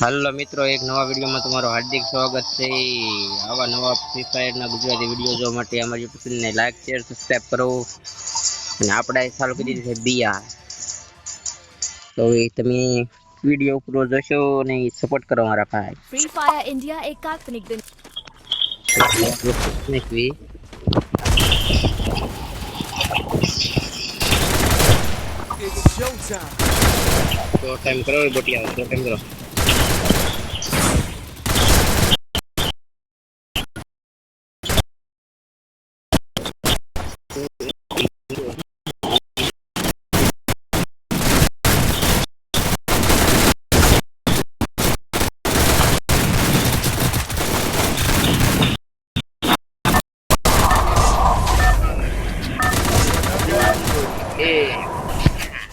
Hello मित्रों, एक नवा वीडियो में तुम्हारो हार्दिक स्वागत है। आवा नवा फ्री फायर ना गुजराती वीडियो जो माटे અમારી YouTube ચેનલ ને લાઈક શેર સબસ્ક્રાઇબ કરો અને આપણે ચાલુ કરી દીધી છે બીઆર। તો એ તમે વિડિયો પૂરો જોશો અને સપોર્ટ કરો મારા ભાઈ। फ्री फायर इंडिया एक काल्पनिक નેક્વી It's showtime. તો ટાઈમ કરો બોટિયા, તો ટાઈમ કરો।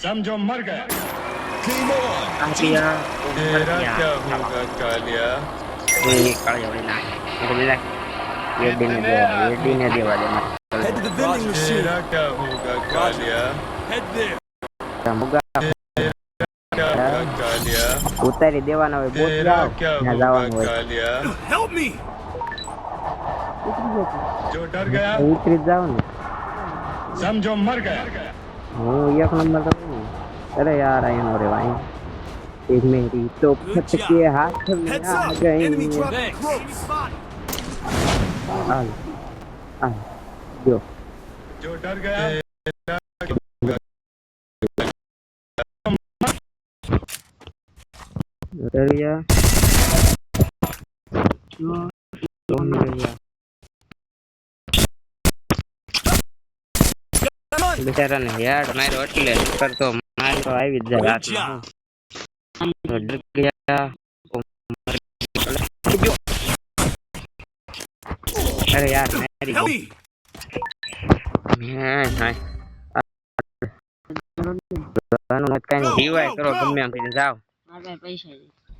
समझो मर गए। Game on. આપિયા तेरा क्या होगा कालिया? એ કાળિયા વળી ના એ બોલે વેડીને દેવા દે મારે। Head to the vending machine. तेरा क्या होगा कालिया? Head there. મુગા क्या होगा कालिया? ઉતારી દેવાના હોય બોટ तेरा જાવ क्या ત્યાં होगा જવાનું હોય कालिया? Help me. जो डर गया ઉતરી જ જાવ ને। समझो मर गया। હું એક નંબર તો નહીં। અરે યાર આયનો રે ભાઈ एक मेरी तो फट के हाथ में Heads आ up. गई Enemy dropping close. हाल हाल जो जो डर गया डर गया कौन गया बेचारा ने यार मारो એટલે પર તો માર તો આવી જ જાય રાતમાં डर गया अरे यार मेरी Help me. हाय मत कहीं रिवाइव करो गમે એમ કરીને જાઓ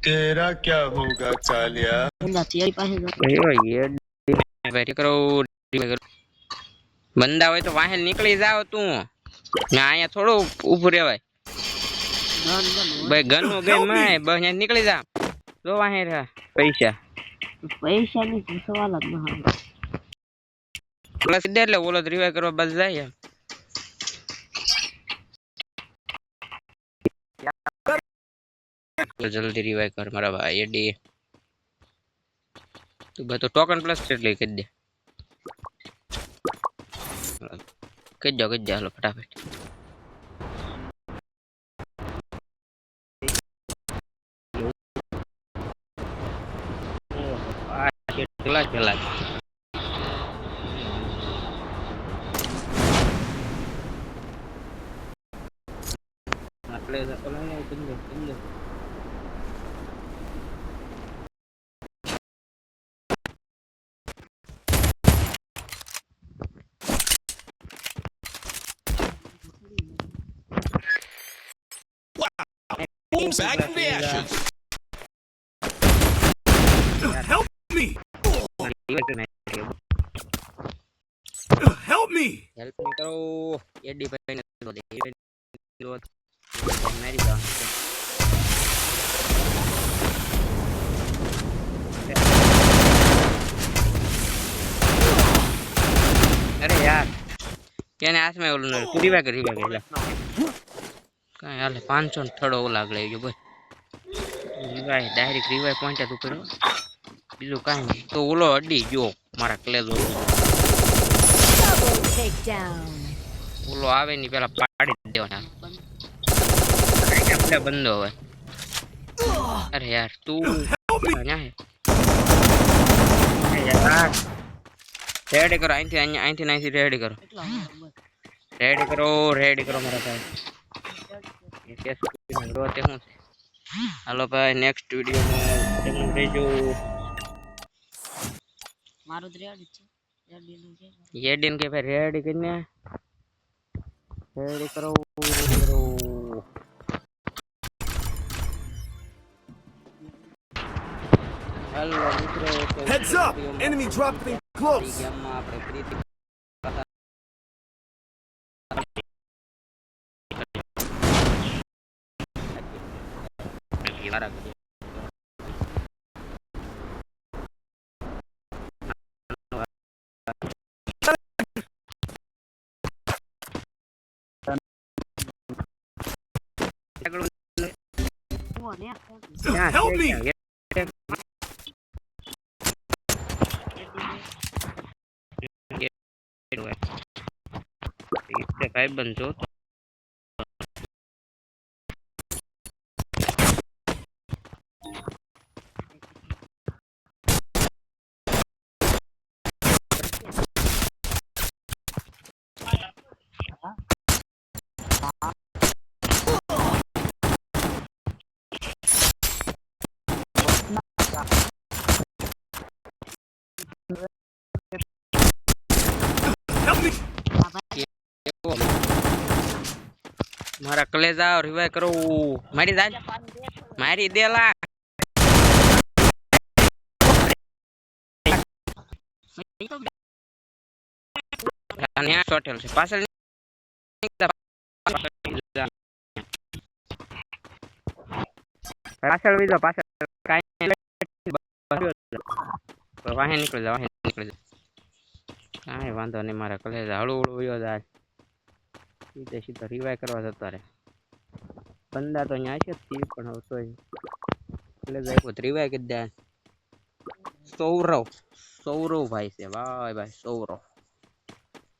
तेरा क्या होगा कालिया? अयो ये बैठ करो रिवाइव करो बंदा હોય તો વાહે નીકળી જાવ તું ના આયા થોડો ઊભું રહેવાય ભાઈ ગન નો ગેમ માં બસ અહીંયા નીકળી જા જો વાહે રહે પૈસા પૈસાની સવાલ જ ન આવે પ્લસ દે એટલે ઓલો રિવાઇવ કરવા બસ જાય तो जल्दी रिवाइव कर मारा भाई एडी तो टोकन प्लस એટલે કરી દે કરી દો હાલો ફટાફટ આ કેટલા કેટલા એટલે ઓલા કંદો Boom, back from the ashes. Help me. Help me. Help नहीं करो एडी भाई ने तो दे मेरी जान अरे यार क्या ने हाथ में ओलो रिवाइव कर એટલે કાઈ હાલે 500 ને થડો ઓલા આગળ આવી ગયો બસ रिवाइव डायरेक्ट रिवाइव पॉइंट જ ઉપર બીજું કાઈ નહીં તો ઓલો અડી ગયો મારા ક્લેઝો ઓલો આવે ની પેલા પાડી દેવાના આપણે બંધો હોય अरे यार तू क्या है यार रेडी करो आई थी नहीं रेडी करो मेरा भाई ये रोते हूं हेलो भाई नेक्स्ट वीडियो में તમને રેજો મારો જ રેડી છે એડીન કે ભાઈ રેડી કરીને રેડી કરો हेलो मित्रों Heads up. Enemy dropping close. गेमમાં આપણે ફરીથી એ મારા Help me! ભાઈ બનજો Help me! મારા કલેજા રિવાઇવ કરો મારી દાદ મારી દેલા અને આ શોટેલ છે પાછળ પાછળ વીજો પાછળ કાઈ વાહે નીકળી જા કાઈ વાંધો નહીં મારા કલેજા હળુ હળુ વયો જાય સીધે સીધો રિવાઇવ કરવા જતા રે બંદા તો અહીંયા છે તી પણ હવે તોય કલેજા એક રિવાઇવ કરી દે સૌરવ ભાઈ છે ભાઈ સૌરવ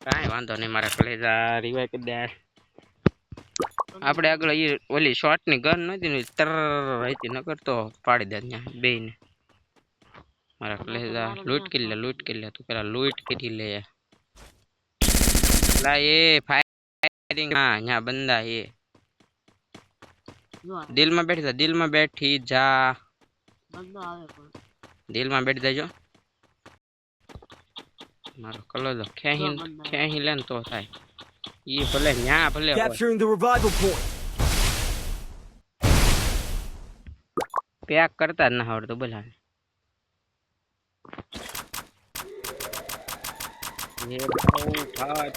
કાઈ વાંધો નહીં મારા કલેજા રિવાઇવ કરી દે આપણે આગળ એ ઓલી શોટ ની ગન નહોતી ને તર હતી નકર તો પાડી દે ત્યાં બેયને મારા કલેજા લૂટ કરી લે તું પેલા લૂટ કરી લે લા એ ફાયરિંગ હા ન્યા બંદા એ દિલમાં બેઠી જા બંદો આવે પણ દિલમાં બેઠી જાજો મારો કલેજો ખેહી લે ને તો થાય ઈ ભલે ન્યા ભલે હોય. Capturing the revival point. Pack કરતા જ ના આવડતું બોલા ये बहुत हार्ड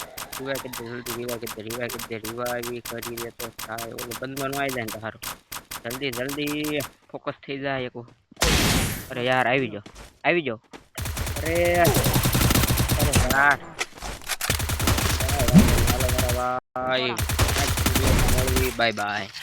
रिवाइव કરી દે તો થાય ઓલો બંદોનો આવી જાય ને તો હારો જલ્દી ફોકસ થઈ જાય એકો અરે યાર આવી જાઓ અરે યાર ભાઈ બાય બાય